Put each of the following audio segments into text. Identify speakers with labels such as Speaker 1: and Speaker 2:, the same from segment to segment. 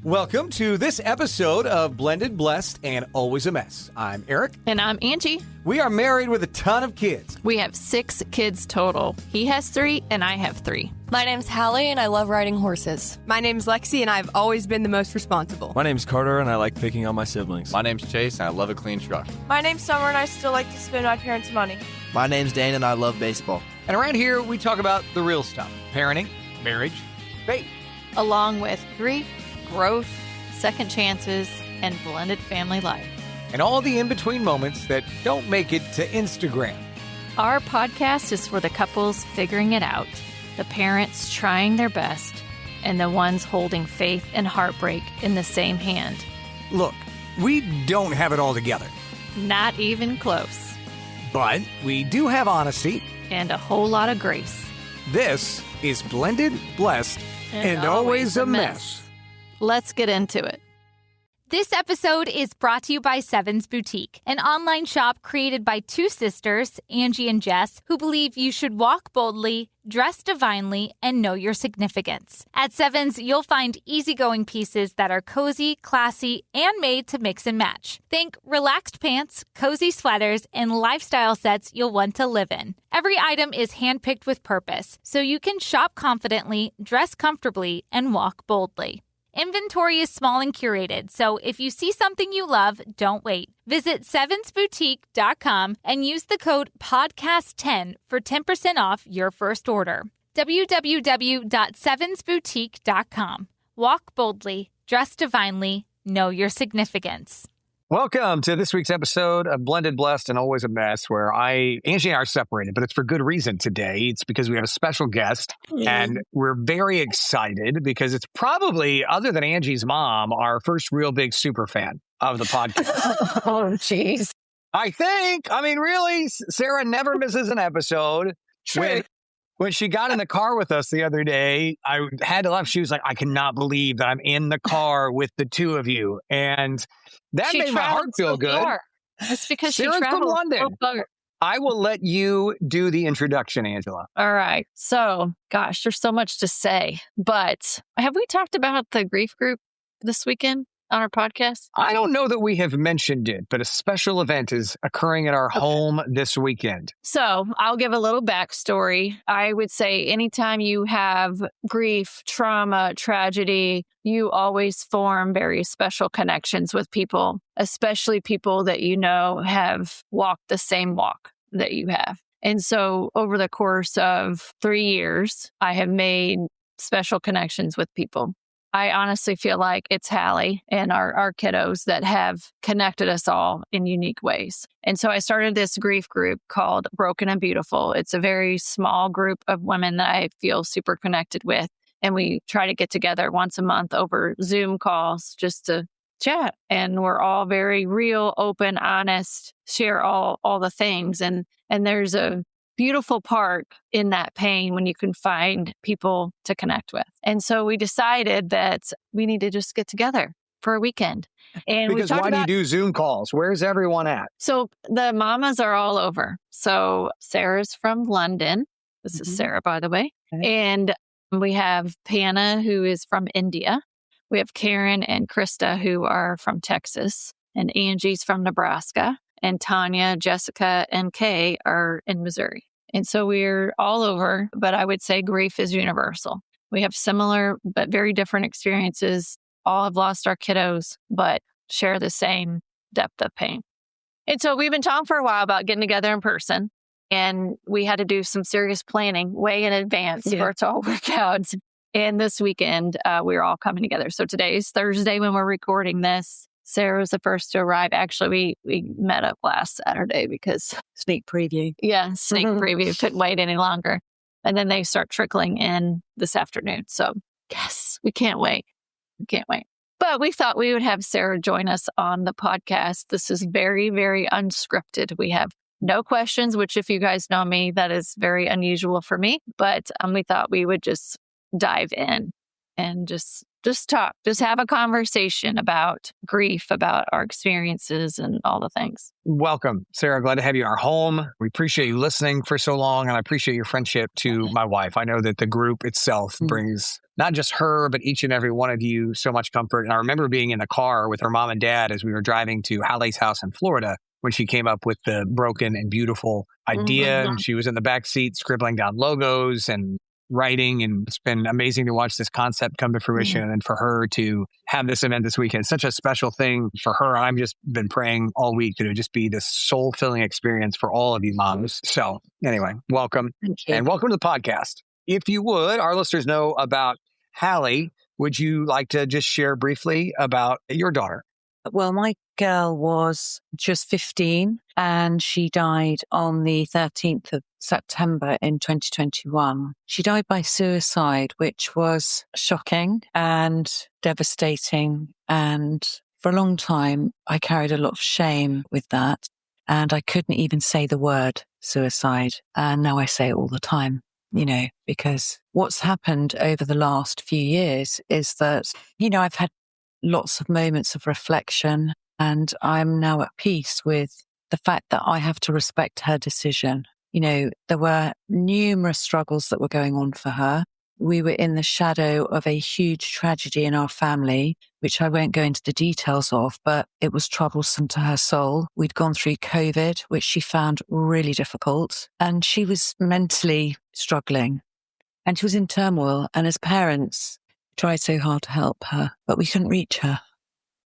Speaker 1: Welcome to this episode of Blended, Blessed, and Always a Mess. I'm Eric.
Speaker 2: And I'm Angie.
Speaker 1: We are married with a ton of kids.
Speaker 2: We have 6 kids total. He has 3 and I have 3.
Speaker 3: My name's Hallie and I love riding horses.
Speaker 4: My name's Lexi and I've always been the most responsible.
Speaker 5: My name's Carter and I like picking on my siblings.
Speaker 6: My name's Chase and I love a clean truck.
Speaker 7: My name's Summer and I still like to spend my parents' money.
Speaker 8: My name's Dane and I love baseball.
Speaker 1: And around here, we talk about the real stuff. Parenting, marriage, faith.
Speaker 2: Along with grief, growth, second chances, and blended family life.
Speaker 1: And all the in-between moments that don't make it to Instagram.
Speaker 2: Our podcast is for the couples figuring it out, the parents trying their best, and the ones holding faith and heartbreak in the same hand.
Speaker 1: Look, we don't have it all together.
Speaker 2: Not even close.
Speaker 1: But we do have honesty.
Speaker 2: And a whole lot of grace.
Speaker 1: This is Blended, Blessed, and Always a Mess.
Speaker 2: Let's get into it.
Speaker 9: This episode is brought to you by Seven's Boutique, an online shop created by 2 sisters, Angie and Jess, who believe you should walk boldly, dress divinely, and know your significance. At Seven's, you'll find easygoing pieces that are cozy, classy, and made to mix and match. Think relaxed pants, cozy sweaters, and lifestyle sets you'll want to live in. Every item is handpicked with purpose, so you can shop confidently, dress comfortably, and walk boldly. Inventory is small and curated, so if you see something you love, don't wait. Visit sevensboutique.com and use the code PODCAST10 for 10% off your first order. www.sevensboutique.com. Walk boldly, dress divinely, know your significance.
Speaker 1: Welcome to this week's episode of Blended, Blessed, and Always a Mess, where Angie and I are separated, but it's for good reason today. It's because we have a special guest, and we're very excited because it's probably, other than Angie's mom, our first real big super fan of the podcast.
Speaker 3: Oh, jeez.
Speaker 1: I think. I mean, really, Sarah never misses an episode. When she got in the car with us the other day, I had to laugh. She was like, I cannot believe that I'm in the car with the 2 of you. And that made my heart feel good.
Speaker 2: It's because
Speaker 1: Sarah's
Speaker 2: she traveled
Speaker 1: from London.
Speaker 2: so far.
Speaker 1: I will let you do the introduction, Angela.
Speaker 2: All right. So, gosh, there's so much to say. But have we talked about the grief group this weekend on our podcast?
Speaker 1: I don't know that we have mentioned it, but a special event is occurring at our home this weekend.
Speaker 2: So I'll give a little backstory. I would say anytime you have grief, trauma, tragedy, you always form very special connections with people, especially people that you know have walked the same walk that you have. And so over the course of 3 years, I have made special connections with people. I honestly feel like it's Hallie and our kiddos that have connected us all in unique ways. And so I started this grief group called Broken and Beautiful. It's a very small group of women that I feel super connected with. And we try to get together once a month over Zoom calls just to chat. And we're all very real, open, honest, share all the things. And there's a beautiful part in that pain when you can find people to connect with. And so we decided that we need to just get together for a weekend. And
Speaker 1: because why do you do Zoom calls? Where's everyone at?
Speaker 2: So the mamas are all over. So Sarah's from London. This is Sarah, by the way. Okay. And we have Panna, who is from India. We have Karen and Krista, who are from Texas. And Angie's from Nebraska. And Tanya, Jessica, and Kay are in Missouri. And so we're all over, but I would say grief is universal. We have similar but very different experiences. All have lost our kiddos, but share the same depth of pain. And so we've been talking for a while about getting together in person, and we had to do some serious planning way in advance for it to all work out. And this weekend, we're all coming together. So today's Thursday when we're recording this. Sarah was the first to arrive. Actually, we met up last Saturday because...
Speaker 3: Sneak preview.
Speaker 2: Yeah, sneak preview. Couldn't wait any longer. And then they start trickling in this afternoon. So, yes, we can't wait. We can't wait. But we thought we would have Sarah join us on the podcast. This is very, very unscripted. We have no questions, which if you guys know me, that is very unusual for me. But we thought we would just dive in and just talk, just have a conversation about grief, about our experiences and all the things.
Speaker 1: Welcome, Sarah. Glad to have you in our home. We appreciate you listening for so long, and I appreciate your friendship to my wife. I know that the group itself brings not just her, but each and every one of you so much comfort. And I remember being in the car with her mom and dad as we were driving to Hallie's house in Florida when she came up with the broken and beautiful idea. And she was in the back seat scribbling down logos and writing, and it's been amazing to watch this concept come to fruition and for her to have this event this weekend. It's such a special thing for her. I've just been praying all week that it would just be this soul-filling experience for all of you moms. So anyway, welcome. And welcome to the podcast. If you would, our listeners know about Hallie. Would you like to just share briefly about your daughter?
Speaker 3: Well, my girl was just 15 and she died on the 13th of September in 2021. She died by suicide, which was shocking and devastating. And for a long time, I carried a lot of shame with that. And I couldn't even say the word suicide. And now I say it all the time, because what's happened over the last few years is that, I've had lots of moments of reflection, and I'm now at peace with the fact that I have to respect her decision. There were numerous struggles that were going on for her. We were in the shadow of a huge tragedy in our family, which I won't go into the details of, but it was troublesome to her soul. We'd gone through COVID, which she found really difficult, and she was mentally struggling, and she was in turmoil. And as parents, tried so hard to help her, but we couldn't reach her.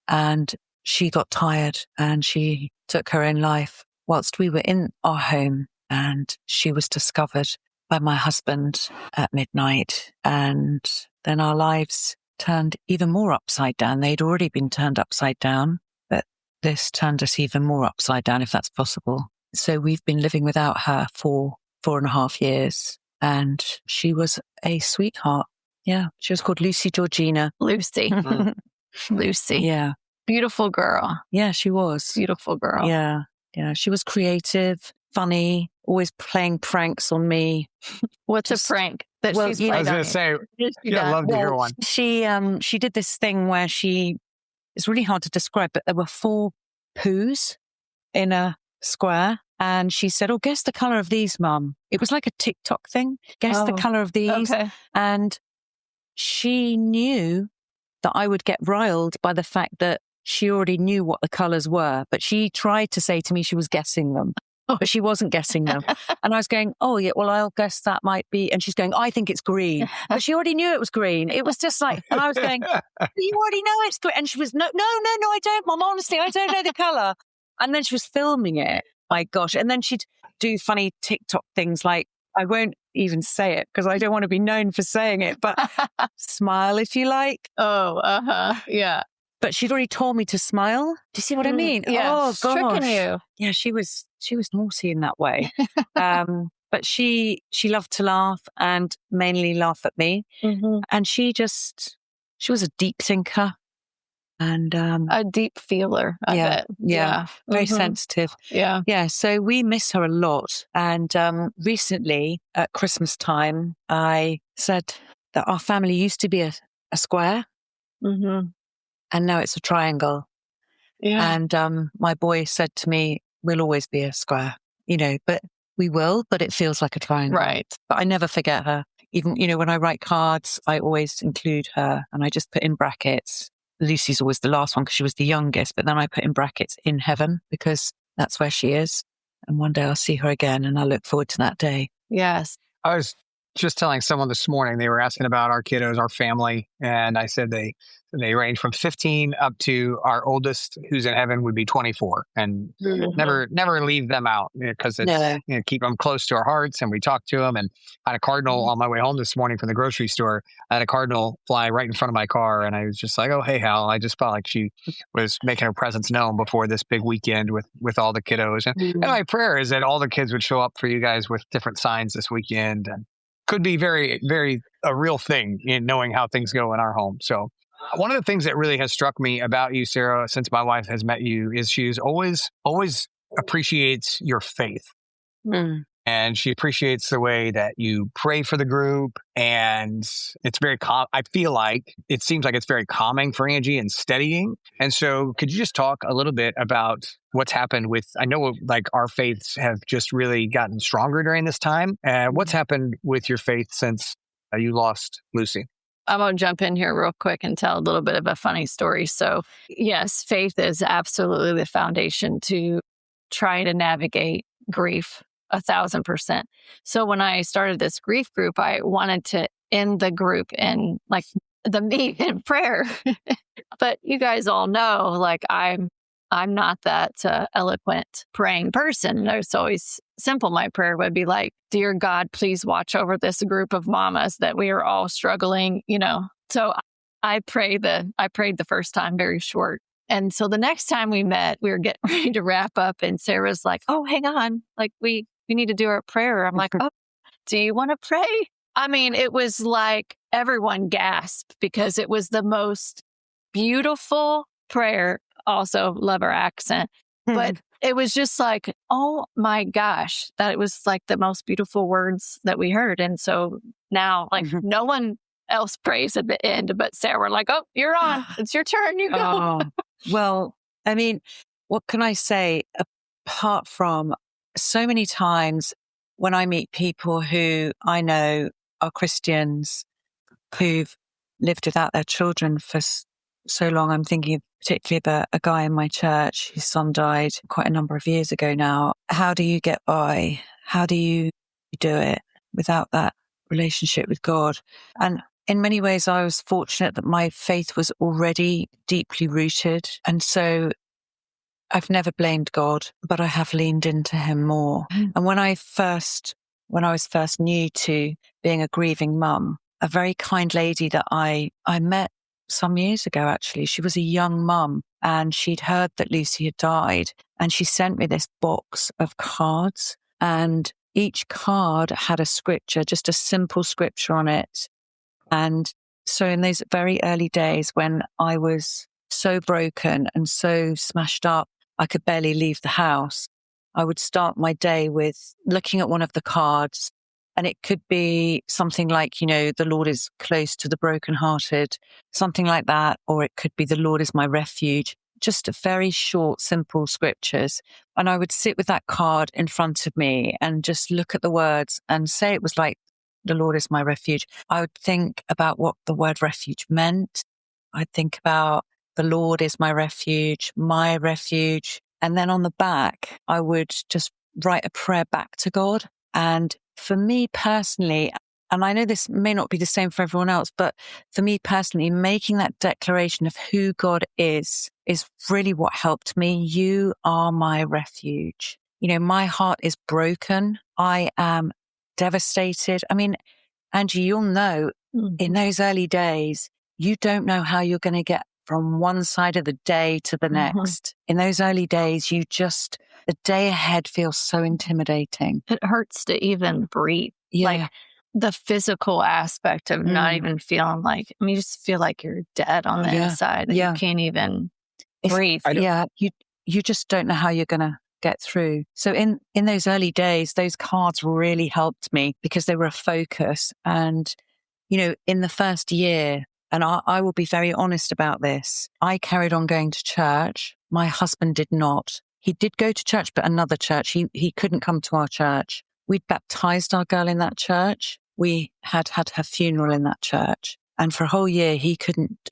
Speaker 3: And she got tired and she took her own life whilst we were in our home. And she was discovered by my husband at midnight. And then our lives turned even more upside down. They'd already been turned upside down, but this turned us even more upside down, if that's possible. So we've been living without her for 4.5 years. And she was a sweetheart. Yeah, she was called Lucy Georgina.
Speaker 2: Lucy. Lucy.
Speaker 3: Yeah.
Speaker 2: Beautiful girl.
Speaker 3: Yeah, she was.
Speaker 2: Beautiful girl.
Speaker 3: Yeah. Yeah. She was creative, funny, always playing pranks on me.
Speaker 2: What's a prank that she's played?
Speaker 1: I was going to say, I'd love to hear one.
Speaker 3: She did this thing where it's really hard to describe, but there were 4 poos in a square. And she said, guess the color of these, Mum. It was like a TikTok thing. Guess the color of these.
Speaker 2: Okay.
Speaker 3: And she knew that I would get riled by the fact that she already knew what the colors were, but she tried to say to me she was guessing them, but she wasn't guessing them. And I was going, yeah, well, I'll guess that might be. And she's going, I think it's green. But she already knew it was green. It was just like, and I was going, you already know it's green. And she was, no, I don't, Mum. Honestly, I don't know the color. And then she was filming it. My gosh. And then she'd do funny TikTok things like, I won't even say it because I don't want to be known for saying it, but smile if you like.
Speaker 2: Yeah.
Speaker 3: But she'd already told me to smile. Do you see what I mean?
Speaker 2: Yeah.
Speaker 3: Oh, gosh.
Speaker 2: Tricking you.
Speaker 3: Yeah, she was naughty in that way. But she loved to laugh and mainly laugh at me. Mm-hmm. And she was a deep thinker. And
Speaker 2: a deep feeler, I bet.
Speaker 3: Yeah. Very sensitive.
Speaker 2: Yeah.
Speaker 3: Yeah. So we miss her a lot. And recently at Christmas time, I said that our family used to be a square. Mm-hmm. And now it's a triangle. Yeah. And my boy said to me, we'll always be a square, but we will, but it feels like a triangle.
Speaker 2: Right.
Speaker 3: But I never forget her. Even, when I write cards, I always include her and I just put in brackets. Lucy's always the last one because she was the youngest, but then I put in brackets in heaven because that's where she is. And one day I'll see her again and I look forward to that day.
Speaker 2: Yes.
Speaker 1: I was just telling someone this morning, they were asking about our kiddos, our family. And I said they range from 15 up to our oldest, who's in heaven, would be 24. And never leave them out because it's keep them close to our hearts. And we talk to them. And I had a cardinal on my way home this morning from the grocery store. I had a cardinal fly right in front of my car. And I was just like, oh, hey, Hal. I just felt like she was making her presence known before this big weekend with all the kiddos. And my prayer is that all the kids would show up for you guys with different signs this weekend. And could be very, very a real thing in knowing how things go in our home. So one of the things that really has struck me about you, Sarah, since my wife has met you, is she's always appreciates your faith. And she appreciates the way that you pray for the group. And it's very I feel like it seems like it's very calming for Angie and steadying. And so could you just talk a little bit about what's happened with, I know like our faiths have just really gotten stronger during this time. What's happened with your faith since you lost Lucy?
Speaker 2: I'm going to jump in here real quick and tell a little bit of a funny story. So yes, faith is absolutely the foundation to try to navigate grief 1,000%. So when I started this grief group, I wanted to end the group in like the meet in prayer. But you guys all know, like I'm not that eloquent praying person. It's always simple. My prayer would be like, "Dear God, please watch over this group of mamas that we are all struggling." So I prayed the first time very short. And so the next time we met, we were getting ready to wrap up, and Sarah's like, "Oh, hang on, like we need to do our prayer." I'm like, "Oh, do you want to pray?" I mean, it was like everyone gasped because it was the most beautiful prayer. Also love our accent, but it was just like, oh my gosh, that it was like the most beautiful words that we heard. And so now like no one else prays at the end, but Sarah, we're like, "Oh, you're on. It's your turn. You go."
Speaker 3: Oh, well, I mean, what can I say apart from so many times when I meet people who I know are Christians who've lived without their children for so long. I'm thinking particularly about a guy in my church whose son died quite a number of years ago now. How do you get by? How do you do it without that relationship with God? And in many ways, I was fortunate that my faith was already deeply rooted. And so I've never blamed God, but I have leaned into him more. And when I was first new to being a grieving mum, a very kind lady that I met some years ago, actually, she was a young mum and she'd heard that Lucy had died. And she sent me this box of cards, and each card had a scripture, just a simple scripture on it. And so in those very early days when I was so broken and so smashed up, I could barely leave the house, I would start my day with looking at one of the cards. And it could be something like, the Lord is close to the brokenhearted, something like that. Or it could be the Lord is my refuge, just very short, simple scriptures. And I would sit with that card in front of me and just look at the words and say it was like, the Lord is my refuge. I would think about what the word refuge meant. I'd think about the Lord is my refuge, my refuge. And then on the back, I would just write a prayer back to God. And for me personally, and I know this may not be the same for everyone else, but for me personally, making that declaration of who God is really what helped me. You are my refuge. My heart is broken. I am devastated. I mean, Angie, you'll know in those early days, you don't know how you're going to get from one side of the day to the next. In those early days, the day ahead feels so intimidating.
Speaker 2: It hurts to even breathe.
Speaker 3: Yeah.
Speaker 2: Like the physical aspect of not even feeling like, you just feel like you're dead on the inside. That you can't even breathe.
Speaker 3: You just don't know how you're going to get through. So in those early days, those cards really helped me because they were a focus. And, in the first year, and I will be very honest about this, I carried on going to church. My husband did not. He did go to church, but another church. He couldn't come to our church. We'd baptized our girl in that church. We had her funeral in that church. And for a whole year, he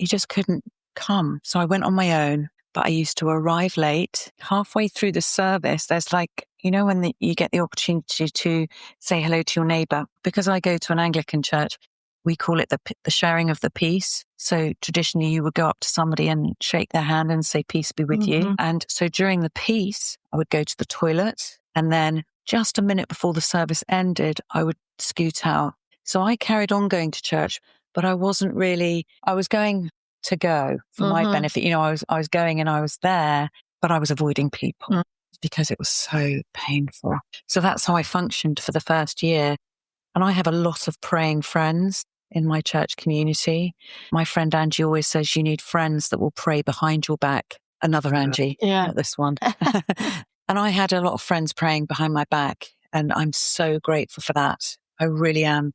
Speaker 3: just couldn't come. So I went on my own, but I used to arrive late. Halfway through the service, there's when you get the opportunity to say hello to your neighbor. Because I go to an Anglican church, we call it the sharing of the peace. So traditionally you would go up to somebody and shake their hand and say, peace be with you. And so during the peace, I would go to the toilet. And then just a minute before the service ended, I would scoot out. So I carried on going to church, but I was going to go for my benefit. I was going and I was there, but I was avoiding people because it was so painful. So that's how I functioned for the first year. And I have a lot of praying friends in my church community. My friend Angie always says you need friends that will pray behind your back. Another Angie, not this one. And I had a lot of friends praying behind my back. And I'm so grateful for that. I really am,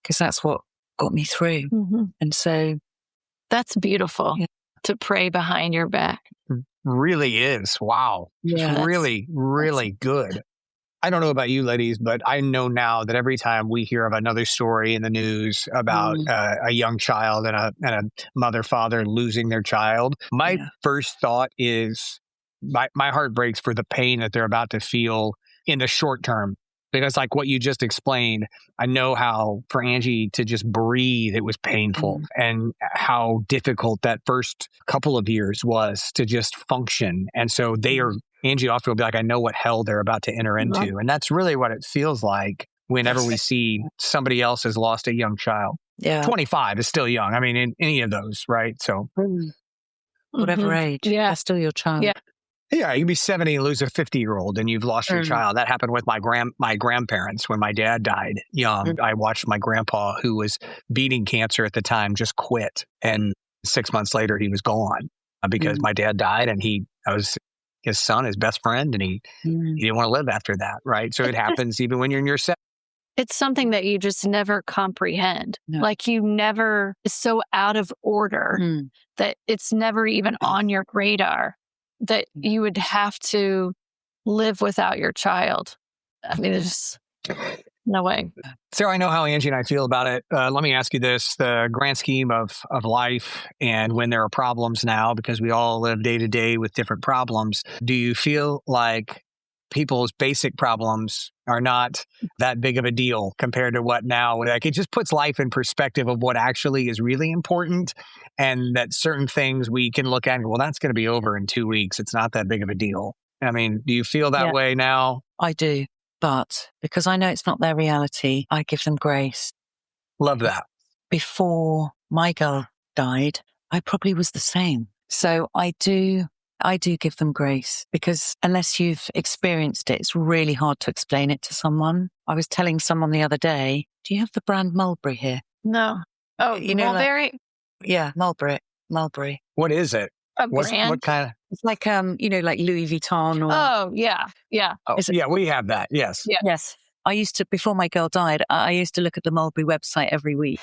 Speaker 3: because that's what got me through.
Speaker 2: Mm-hmm.
Speaker 3: And so
Speaker 2: that's beautiful to pray behind your back.
Speaker 1: Really is. Wow.
Speaker 3: Yeah,
Speaker 1: it's really, really good. I don't know about you ladies, but I know now that every time we hear of another story in the news about a young child and a mother, father losing their child, my first thought is my heart breaks for the pain that they're about to feel in the short term. Because like what you just explained, I know how for Angie to just breathe, it was painful, and how difficult that first couple of years was to just function. And so Angie often will be like, I know what hell they're about to enter into. And that's really what it feels like whenever we see somebody else has lost a young child.
Speaker 3: Yeah.
Speaker 1: 25 is still young. I mean, in any of those, right? So
Speaker 3: whatever age, that's still your child.
Speaker 2: Yeah.
Speaker 1: Yeah, you can be 70 and lose a 50-year-old and you've lost your child. That happened with my grandparents when my dad died young. I watched my grandpa, who was beating cancer at the time, just quit. And 6 months later, he was gone because my dad died, and I was his son, his best friend, and he didn't want to live after that, right? So it happens even when you're in your 70s.
Speaker 2: It's something that you just never comprehend. No. Like it's so out of order that it's never even on your radar that you would have to live without your child. I mean, there's no way.
Speaker 1: Sarah, I know how Angie and I feel about it. Let me ask you this, the grand scheme of life, and when there are problems now, because we all live day to day with different problems, do you feel like people's basic problems are not that big of a deal compared to what now? Like, it just puts life in perspective of what actually is really important, and that certain things we can look at and go, well, that's going to be over in 2 weeks. It's not that big of a deal. I mean, do you feel that way now?
Speaker 3: I do. But because I know it's not their reality, I give them grace.
Speaker 1: Love that.
Speaker 3: Before my girl died, I probably was the same. So I do give them grace, because unless you've experienced it, it's really hard to explain it to someone. I was telling someone the other day, do you have the brand Mulberry here?
Speaker 2: No. Oh, you know, Mulberry?
Speaker 3: Mulberry.
Speaker 1: What is it?
Speaker 2: Brand?
Speaker 1: What kind of?
Speaker 3: It's like, like Louis Vuitton.
Speaker 2: Oh, yeah. Yeah.
Speaker 1: Oh, yeah, we have that. Yes.
Speaker 2: Yeah.
Speaker 3: Yes. I used to, before my girl died, I used to look at the Mulberry website every week.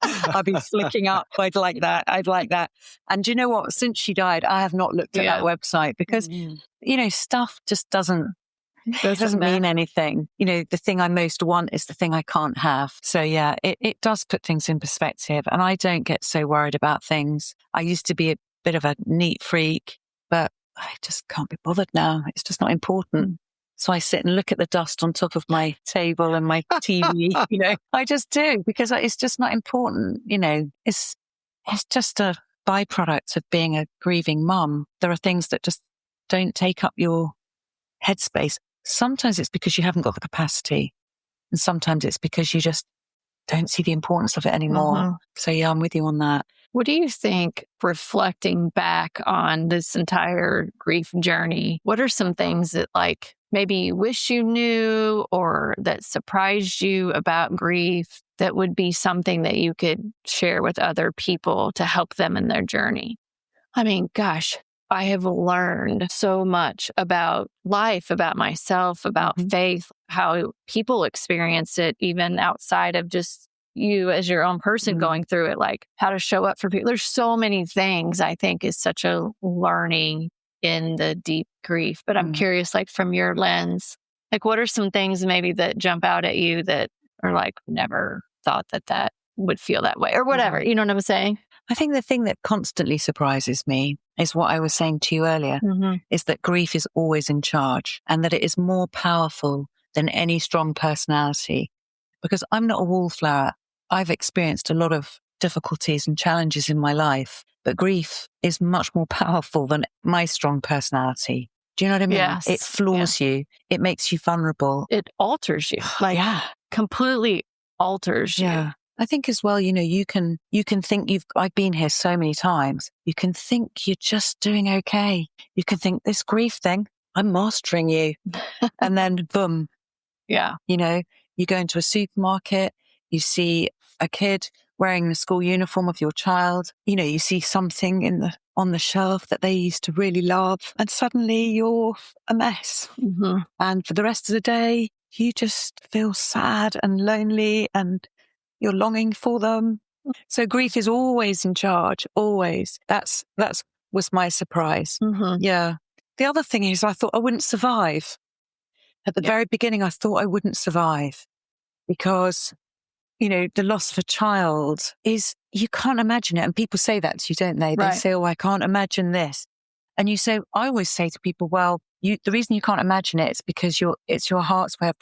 Speaker 3: I'd be flicking up. I'd like that. And do you know what? Since she died, I have not looked at that website, because, stuff just doesn't mean anything. The thing I most want is the thing I can't have. So yeah, it does put things in perspective, and I don't get so worried about things. I used to be a bit of a neat freak, but I just can't be bothered now. It's just not important. So I sit and look at the dust on top of my table and my TV, I just do, because it's just not important. It's just a byproduct of being a grieving mum. There are things that just don't take up your headspace. Sometimes it's because you haven't got the capacity, and sometimes it's because you just don't see the importance of it anymore. So yeah, I'm with you on that.
Speaker 2: What do you think, reflecting back on this entire grief journey, what are some things that maybe you wish you knew, or that surprised you about grief, that would be something that you could share with other people to help them in their journey? I mean, gosh, I have learned so much about life, about myself, about faith, how people experience it, even outside of just you as your own person going through it, like how to show up for people. There's so many things I think is such a learning in the deep grief. But I'm curious, from your lens, what are some things maybe that jump out at you that are never thought that would feel that way, or whatever, you know what I'm saying?
Speaker 3: I think the thing that constantly surprises me is what I was saying to you earlier, is that grief is always in charge, and that it is more powerful than any strong personality. Because I'm not a wallflower. I've experienced a lot of difficulties and challenges in my life, but grief is much more powerful than my strong personality. Do you know what I mean?
Speaker 2: Yes.
Speaker 3: It floors you. It makes you vulnerable.
Speaker 2: It alters you. Completely alters you.
Speaker 3: Yeah. I think as well, you can think I've been here so many times. You can think you're just doing okay. You can think, this grief thing, I'm mastering you. And then boom.
Speaker 2: Yeah.
Speaker 3: You go into a supermarket, you see a kid wearing the school uniform of your child. You know, you see something on the shelf that they used to really love, and suddenly you're a mess.
Speaker 2: Mm-hmm.
Speaker 3: And for the rest of the day, you just feel sad and lonely and you're longing for them. So grief is always in charge, always. That's was my surprise.
Speaker 2: Mm-hmm.
Speaker 3: Yeah. The other thing is I thought I wouldn't survive. At the very beginning, I thought I wouldn't survive because, you know, the loss of a child is, you can't imagine it. And people say that to you, don't they? They
Speaker 2: Right.
Speaker 3: say, oh, I can't imagine this. And I always say to people, well, the reason you can't imagine it is because it's your heart's way of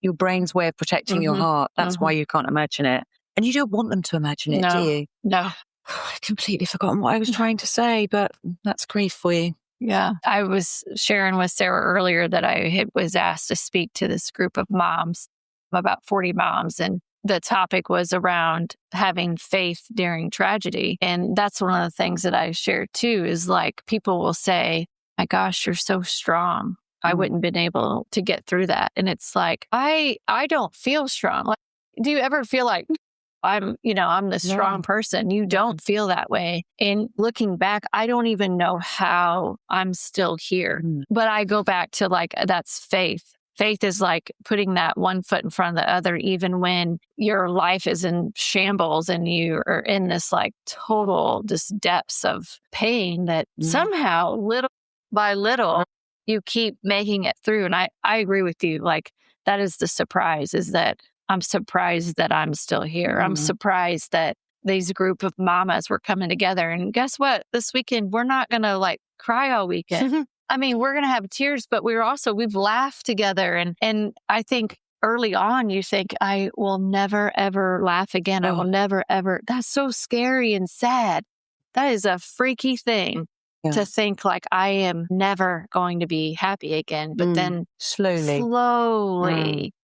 Speaker 3: your brain's way of protecting your heart. That's why you can't imagine it. And you don't want them to imagine it, do you?
Speaker 2: No.
Speaker 3: I've completely forgotten what I was trying to say, but that's grief for you.
Speaker 2: Yeah. I was sharing with Sarah earlier that I was asked to speak to this group of moms, about 40 moms, and the topic was around having faith during tragedy. And that's one of the things that I share too, is like people will say, my gosh, you're so strong. I wouldn't been able to get through that. And it's like, I don't feel strong. Like, do you ever feel like I'm the strong person? You don't feel that way. And looking back, I don't even know how I'm still here. But I go back to like, that's faith. Faith is like putting that one foot in front of the other, even when your life is in shambles and you are in this like total just depths of pain that somehow little by little you keep making it through. And I agree with you. Like that is the surprise, is that I'm surprised that I'm still here. I'm surprised that these group of mamas were coming together. And guess what? This weekend, we're not going to like cry all weekend. I mean, we're going to have tears, but we've laughed together. And I think early on, you think, I will never, ever laugh again. I will never, ever. That's so scary and sad. That is a freaky thing to think like I am never going to be happy again. But then slowly,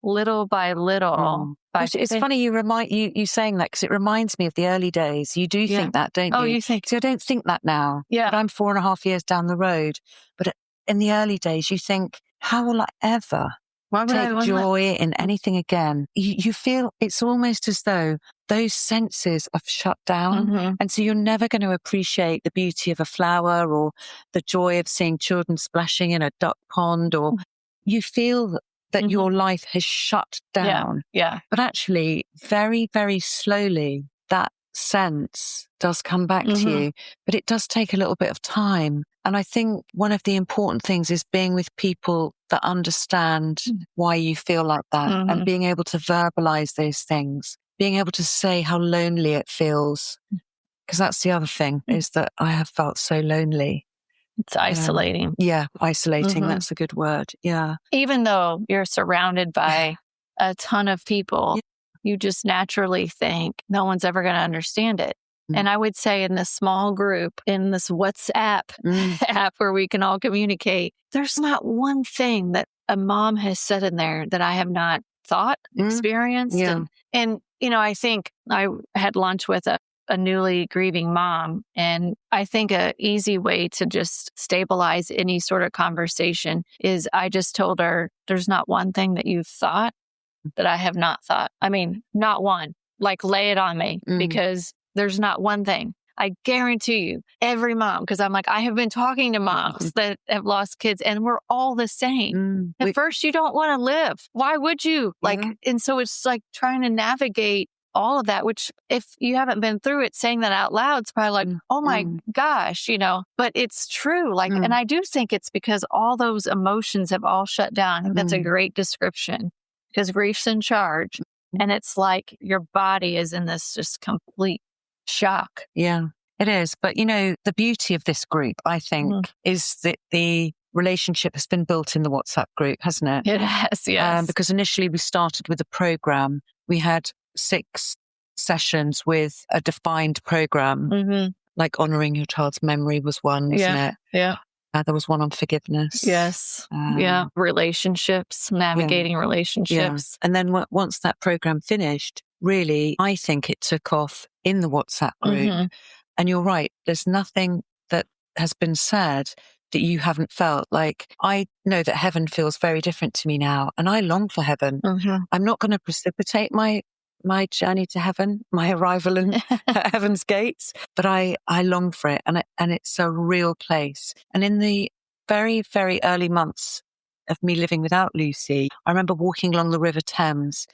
Speaker 2: little by little.
Speaker 3: It's funny you saying that, because it reminds me of the early days. You do think that, don't you?
Speaker 2: Oh, you think?
Speaker 3: So I don't think that now.
Speaker 2: Yeah.
Speaker 3: But I'm 4.5 years down the road. But in the early days, you think, how will I ever take joy in anything again? You feel it's almost as though those senses have shut down. And so you're never going to appreciate the beauty of a flower or the joy of seeing children splashing in a duck pond, or you feel that your life has shut down.
Speaker 2: Yeah.
Speaker 3: But actually, very, very slowly, that sense does come back to you. But it does take a little bit of time. And I think one of the important things is being with people that understand why you feel like that, and being able to verbalize those things, being able to say how lonely it feels. Because that's the other thing, is that I have felt so lonely.
Speaker 2: It's isolating.
Speaker 3: Isolating. That's a good word. Yeah.
Speaker 2: Even though you're surrounded by a ton of people, you just naturally think no one's ever going to understand it. And I would say in this small group, in this WhatsApp app where we can all communicate, there's not one thing that a mom has said in there that I have not thought, experienced. And, I think I had lunch with a newly grieving mom. And I think an easy way to just stabilize any sort of conversation is I just told her, there's not one thing that you've thought that I have not thought. I mean, not one. Like, lay it on me, because there's not one thing. I guarantee you, every mom, because I'm like, I have been talking to moms that have lost kids, and we're all the same. At first, you don't want to live. Why would you? And so it's like trying to navigate all of that, which if you haven't been through it, saying that out loud, it's probably like, oh my gosh, but it's true. Like, and I do think it's because all those emotions have all shut down. I think that's a great description, because grief's in charge. And it's like your body is in this just complete shock.
Speaker 3: Yeah, it is. But, the beauty of this group, I think, is that the relationship has been built in the WhatsApp group, hasn't it?
Speaker 2: It has, yes.
Speaker 3: Because initially we started with a program. We had 6 sessions with a defined program, like honoring your child's memory was one, wasn't it?
Speaker 2: Yeah.
Speaker 3: There was one on forgiveness.
Speaker 2: Yes. Relationships, navigating relationships.
Speaker 3: And then once that program finished, really, I think it took off in the WhatsApp group. And you're right, there's nothing that has been said that you haven't felt. Like, I know that heaven feels very different to me now, and I long for heaven. I'm not going to precipitate my my journey to heaven, my arrival in heaven's gates, but I long for it, and it's a real place. And in the very, very early months of me living without Lucy, I remember walking along the River Thames,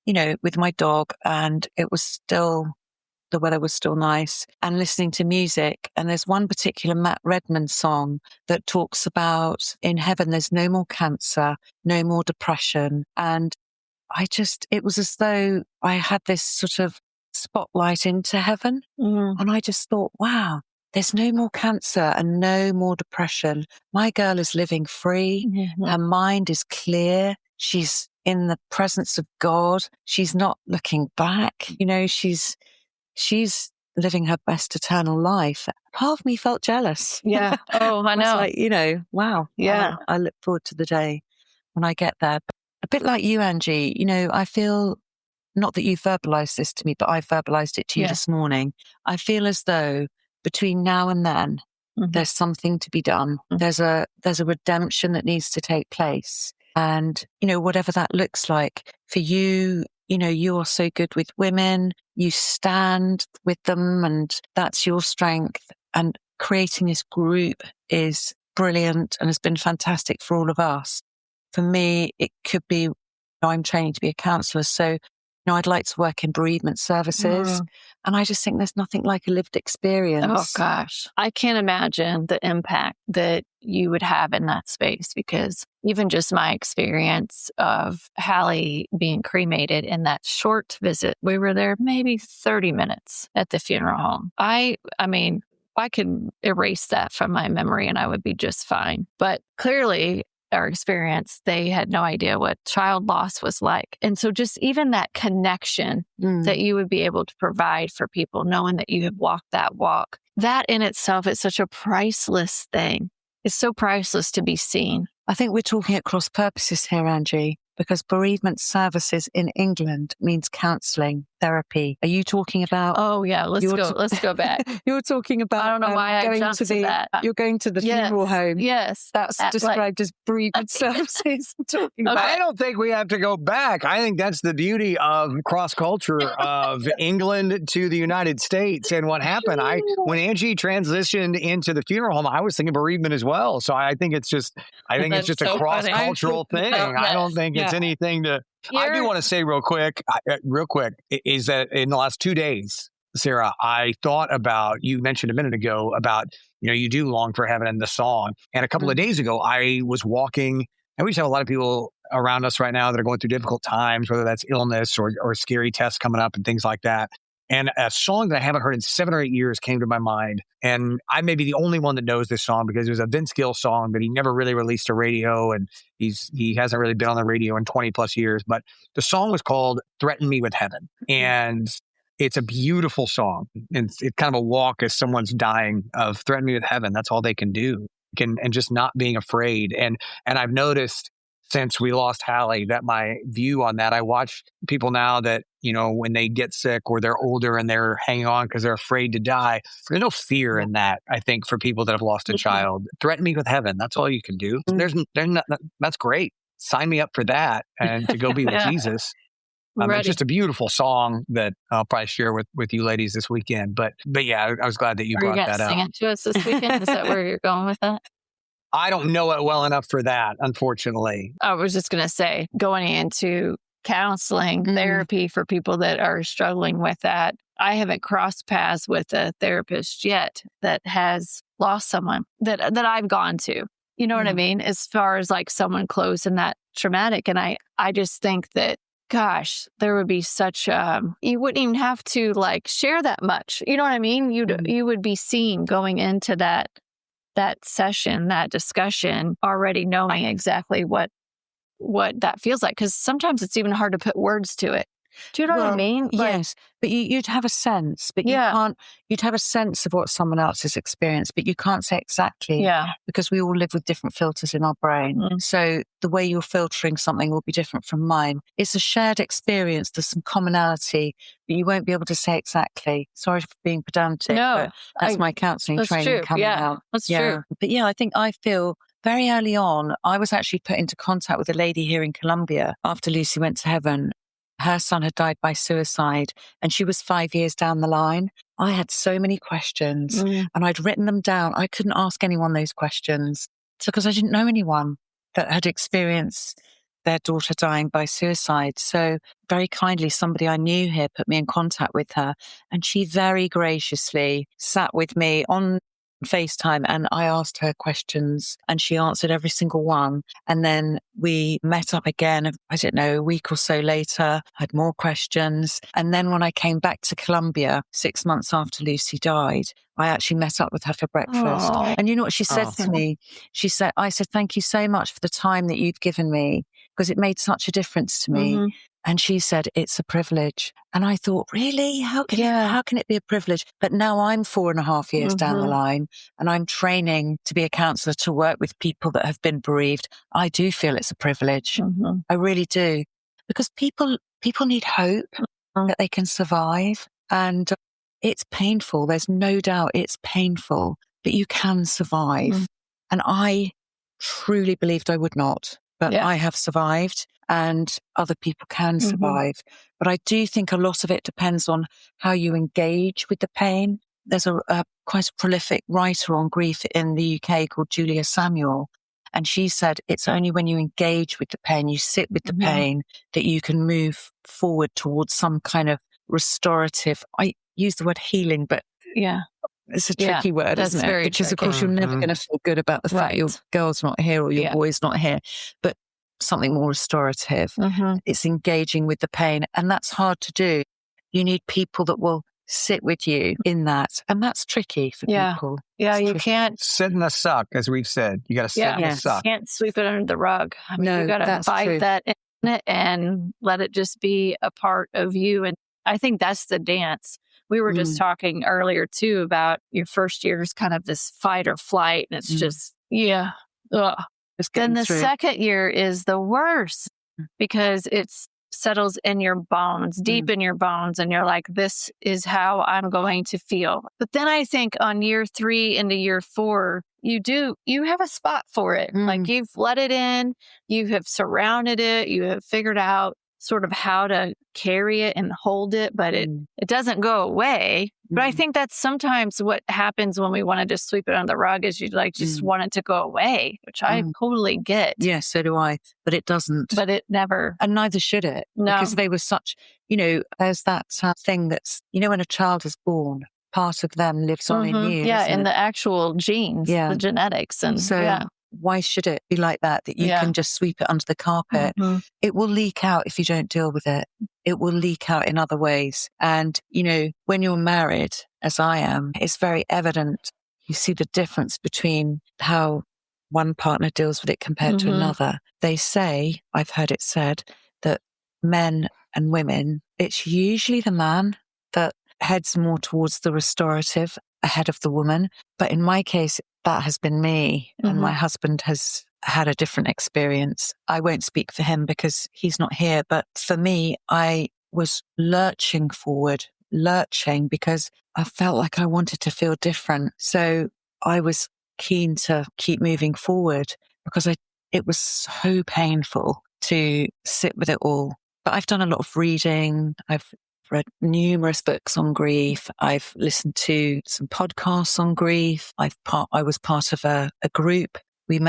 Speaker 3: with my dog, and the weather was still nice, and listening to music. And there's one particular Matt Redman song that talks about in heaven, there's no more cancer, no more depression. And it was as though I had this sort of spotlight into heaven. And I just thought, wow, there's no more cancer and no more depression. My girl is living free. Her mind is clear. She's in the presence of God. She's not looking back. She's living her best eternal life. Half of me felt jealous.
Speaker 2: Yeah. Oh, I know.
Speaker 3: It's like, wow.
Speaker 2: Yeah.
Speaker 3: I look forward to the day when I get there. A bit like you, Angie, I feel, not that you verbalized this to me, but I verbalized it to you this morning. I feel as though between now and then, there's something to be done. There's a redemption that needs to take place. And, whatever that looks like for you, you are so good with women, you stand with them, and that's your strength. And creating this group is brilliant and has been fantastic for all of us. For me, it could be, I'm training to be a counsellor, so I'd like to work in bereavement services. And I just think there's nothing like a lived experience.
Speaker 2: Oh, gosh. I can't imagine the impact that you would have in that space, because even just my experience of Hallie being cremated in that short visit, we were there maybe 30 minutes at the funeral home. I mean, I could erase that from my memory and I would be just fine. But clearly, our experience, they had no idea what child loss was like. And so just even that connection that you would be able to provide for people, knowing that you have walked that walk, that in itself is such a priceless thing. It's so priceless to be seen.
Speaker 3: I think we're talking at cross purposes here, Angie, because bereavement services in England means counselling, therapy. Are you talking about?
Speaker 2: Oh, yeah. Let's go back.
Speaker 3: You're talking about.
Speaker 2: I don't know why I jumped to that.
Speaker 3: You're going to the funeral home.
Speaker 2: Yes.
Speaker 3: That's described as bereavement services.
Speaker 1: I don't think we have to go back. I think that's the beauty of cross culture of England to the United States and what happened. When Angie transitioned into the funeral home, I was thinking bereavement as well. So I think it's just a cross cultural thing. I don't think it's anything to. I do want to say real quick, is that in the last 2 days, Sarah, I thought about, you mentioned a minute ago about, you do long for heaven and the song. And a couple of days ago, I was walking, and we just have a lot of people around us right now that are going through difficult times, whether that's illness or scary tests coming up and things like that. And a song that I haven't heard in 7 or 8 years came to my mind. And I may be the only one that knows this song because it was a Vince Gill song that he never really released to radio. And he hasn't really been on the radio in 20 plus years. But the song was called Threaten Me with Heaven. And it's a beautiful song. And it's kind of a walk as someone's dying of threaten me with heaven. That's all they can do. And just not being afraid. And I've noticed since we lost Hallie that my view on that, I watch people now that, when they get sick or they're older and they're hanging on because they're afraid to die. There's no fear in that, I think, for people that have lost a child. Threaten me with heaven. That's all you can do. That's great. Sign me up for that and to go be with Jesus. It's just a beautiful song that I'll probably share with you ladies this weekend. But yeah, I was glad that you brought that up.
Speaker 2: Are you going to sing it to us this weekend? Is that where you're going with that?
Speaker 1: I don't know it well enough for that, unfortunately.
Speaker 2: I was just going to say, going into counseling, therapy for people that are struggling with that. I haven't crossed paths with a therapist yet that has lost someone that I've gone to. You know what I mean? As far as like someone close and that traumatic. And I just think that, gosh, there would be such you wouldn't even have to like share that much. You know what I mean? You would be seen going into that session, that discussion, already knowing exactly what that feels like. Because sometimes it's even hard to put words to it. Do you know what I mean?
Speaker 3: Yes, but you'd have a sense, but you can't. You'd have a sense of what someone else has experienced, but you can't say exactly.
Speaker 2: Yeah,
Speaker 3: because we all live with different filters in our brain. So the way you're filtering something will be different from mine. It's a shared experience. There's some commonality, but you won't be able to say exactly. Sorry for being pedantic.
Speaker 2: No,
Speaker 3: but that's my counselling training coming out.
Speaker 2: That's true.
Speaker 3: But yeah, I feel. Very early on, I was actually put into contact with a lady here in Colombia after Lucy went to heaven. her son had died by suicide and she was 5 years down the line. I had so many questions and I'd written them down. I couldn't ask anyone those questions because I didn't know anyone that had experienced their daughter dying by suicide. So very kindly, somebody I knew here put me in contact with her, and she very graciously sat with me on FaceTime and I asked her questions and she answered every single one. And then we met up again, I don't know, a week or so later, had more questions. And then when I came back to Colombia 6 months after Lucy died, I actually met up with her for breakfast.
Speaker 2: Oh.
Speaker 3: And you know what she said to me? I said, thank you so much for the time that you've given me because it made such a difference to me. And she said, it's a privilege. And I thought, really? How can it be a privilege? But now I'm 4.5 years down the line and I'm training to be a counsellor to work with people that have been bereaved. I do feel it's a privilege. I really do. Because people need hope that they can survive. And it's painful. There's no doubt it's painful, but you can survive. And I truly believed I would not, but I have survived. And other people can survive. But I do think a lot of it depends on how you engage with the pain. There's a quite a prolific writer on grief in the UK called Julia Samuel. And she said, it's only when you engage with the pain, you sit with the pain, that you can move forward towards some kind of restorative. I use the word healing, but it's a tricky word, isn't it? Because of course you're never going to feel good about the fact your girl's not here or your boy's not here. But something more restorative. It's engaging with the pain. And that's hard to do. You need people that will sit with you in that. And that's tricky for people.
Speaker 2: Yeah,
Speaker 3: it's
Speaker 2: you can't
Speaker 1: sit in the suck, as we've said. You got to sit in the suck.
Speaker 2: You can't sweep it under the rug. I mean, you got to fight that in it and let it just be a part of you. And I think that's the dance. We were just talking earlier too about your first year is kind of this fight or flight. And it's just, then the second year is the worst because it settles in your bones, deep in your bones. And you're like, this is how I'm going to feel. But then I think on year 3 into year 4, you have a spot for it. Like you've let it in, you have surrounded it, you have figured out sort of how to carry it and hold it, but it doesn't go away. But I think that's sometimes what happens when we want to just sweep it under the rug is you just want it to go away, which I totally get.
Speaker 3: Yeah, so do I. But it doesn't.
Speaker 2: But it never.
Speaker 3: And neither should it.
Speaker 2: No.
Speaker 3: Because they were such, there's that thing that's, when a child is born, part of them lives on in you.
Speaker 2: Yeah, in the actual genes, the genetics. And
Speaker 3: so why should it be like that you can just sweep it under the carpet? It will leak out if you don't deal with it. It will leak out in other ways. And, when you're married, as I am, it's very evident. You see the difference between how one partner deals with it compared to another. They say, I've heard it said, that men and women, it's usually the man that heads more towards the restorative ahead of the woman. But in my case, that has been me. And my husband has had a different experience. I won't speak for him because he's not here. But for me, I was lurching forward, because I felt like I wanted to feel different. So I was keen to keep moving forward because it was so painful to sit with it all. But I've done a lot of reading. I've read numerous books on grief. I've listened to some podcasts on grief. I was part of a group. We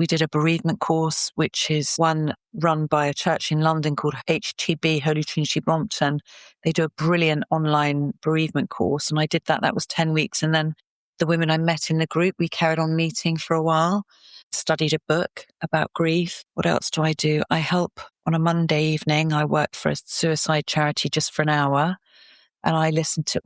Speaker 3: did a bereavement course, which is one run by a church in London called HTB, Holy Trinity Brompton. They do a brilliant online bereavement course. And I did that. That was 10 weeks. And then the women I met in the group, we carried on meeting for a while, studied a book about grief. What else do? I help on a Monday evening. I work for a suicide charity just for an hour. And I listen to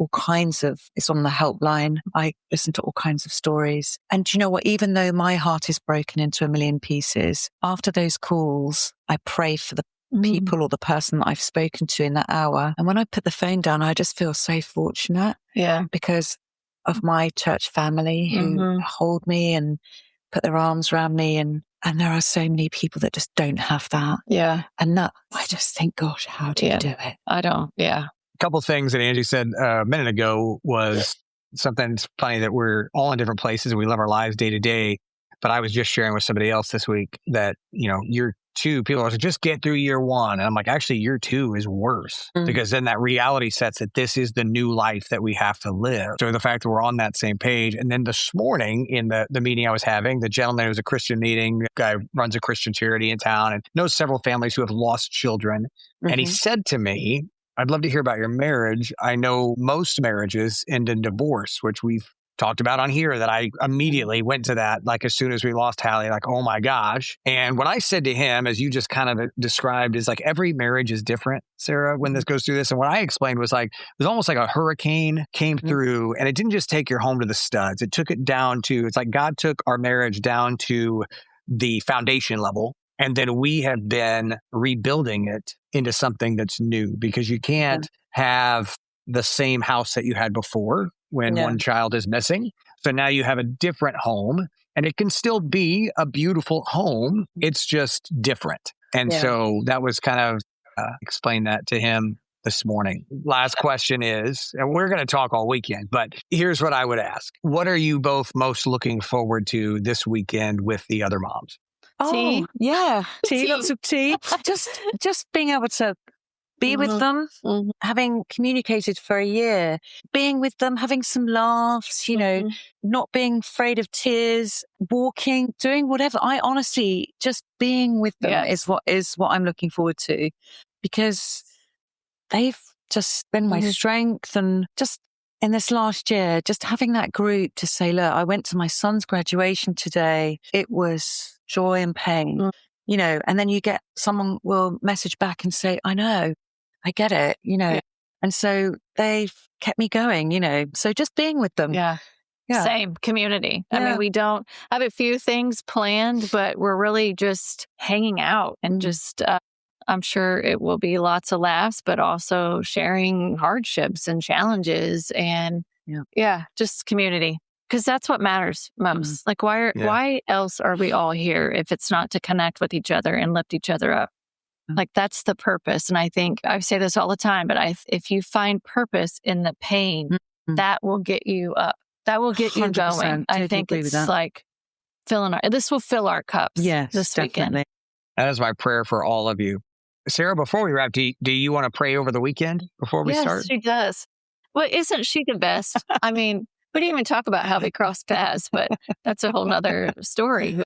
Speaker 3: it's on the helpline. I listen to all kinds of stories. And do you know what? Even though my heart is broken into a million pieces, after those calls, I pray for the people or the person that I've spoken to in that hour. And when I put the phone down, I just feel so fortunate.
Speaker 2: Yeah.
Speaker 3: Because of my church family who hold me and put their arms around me. And there are so many people that just don't have that.
Speaker 2: Yeah.
Speaker 3: And that, I just think, gosh, how do you do it?
Speaker 2: I don't. Yeah.
Speaker 1: Couple of things that Angie said a minute ago was something funny that we're all in different places and we live our lives day to day. But I was just sharing with somebody else this week that, your 2, people are like, just get through year 1. And I'm like, actually, year 2 is worse because then that reality sets that this is the new life that we have to live. So the fact that we're on that same page. And then this morning in the meeting I was having, the gentleman, it was a Christian meeting, the guy runs a Christian charity in town and knows several families who have lost children. And he said to me, I'd love to hear about your marriage. I know most marriages end in divorce, which we've talked about on here, that I immediately went to that, like as soon as we lost Hallie, like, oh my gosh. And what I said to him, as you just kind of described, is like every marriage is different, Sarah, when this goes through this. And what I explained was like, it was almost like a hurricane came through and it didn't just take your home to the studs. It took it down to, it's like God took our marriage down to the foundation level. And then we have been rebuilding it into something that's new, because you can't have the same house that you had before when one child is missing. So now you have a different home, and it can still be a beautiful home. It's just different. And so that was kind of explain that to him this morning. Last question is, and we're going to talk all weekend, but here's what I would ask. What are you both most looking forward to this weekend with the other moms?
Speaker 3: Tea. Yeah. Tea, lots of tea. Just being able to be with them, having communicated for a year, being with them, having some laughs, you know, not being afraid of tears, walking, doing whatever. I honestly, just being with them is what I'm looking forward to, because they've just been my strength. And just in this last year, just having that group to say, look, I went to my son's graduation today. It was joy and pain, you know, and then you get someone will message back and say, I know, I get it, you know. And so they've kept me going, you know. So just being with them. Yeah.
Speaker 2: Same community. I mean, we don't have a few things planned, but we're really just hanging out and just, I'm sure it will be lots of laughs, but also sharing hardships and challenges and just community. Because that's what matters most. Like, why else are we all here if it's not to connect with each other and lift each other up? Like, that's the purpose. And I think I say this all the time, but if you find purpose in the pain, that will get you up. That will get you going. I think it's like this will fill our cups this weekend.
Speaker 1: That is my prayer for all of you. Sarah, before we wrap, do you want to pray over the weekend before we start?
Speaker 2: Yes, she does. Well, isn't she the best? I mean, we didn't even talk about how we crossed paths, but that's a whole nother story.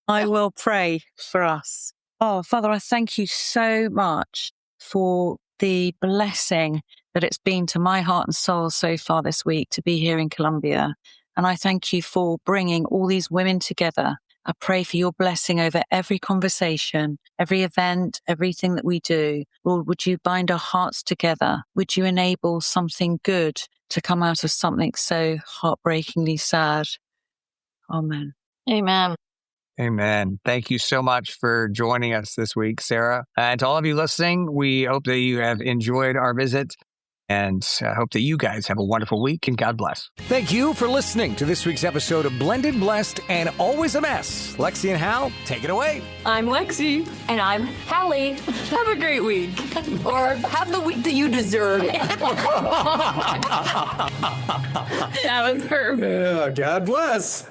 Speaker 3: I will pray for us. Oh, Father, I thank you so much for the blessing that it's been to my heart and soul so far this week to be here in Colombia. And I thank you for bringing all these women together. I pray for your blessing over every conversation, every event, everything that we do. Lord, would you bind our hearts together? Would you enable something good to come out of something so heartbreakingly sad? Amen.
Speaker 2: Amen.
Speaker 1: Amen. Thank you so much for joining us this week, Sarah. And to all of you listening, we hope that you have enjoyed our visit, and I hope that you guys have a wonderful week, and God bless.
Speaker 10: Thank you for listening to this week's episode of Blended, Blessed, and Always a Mess. Lexi and Hal, take it away.
Speaker 11: I'm Lexi.
Speaker 12: And I'm Hallie.
Speaker 11: Have a great week. Or have the week that you deserve.
Speaker 12: That was perfect.
Speaker 10: God bless.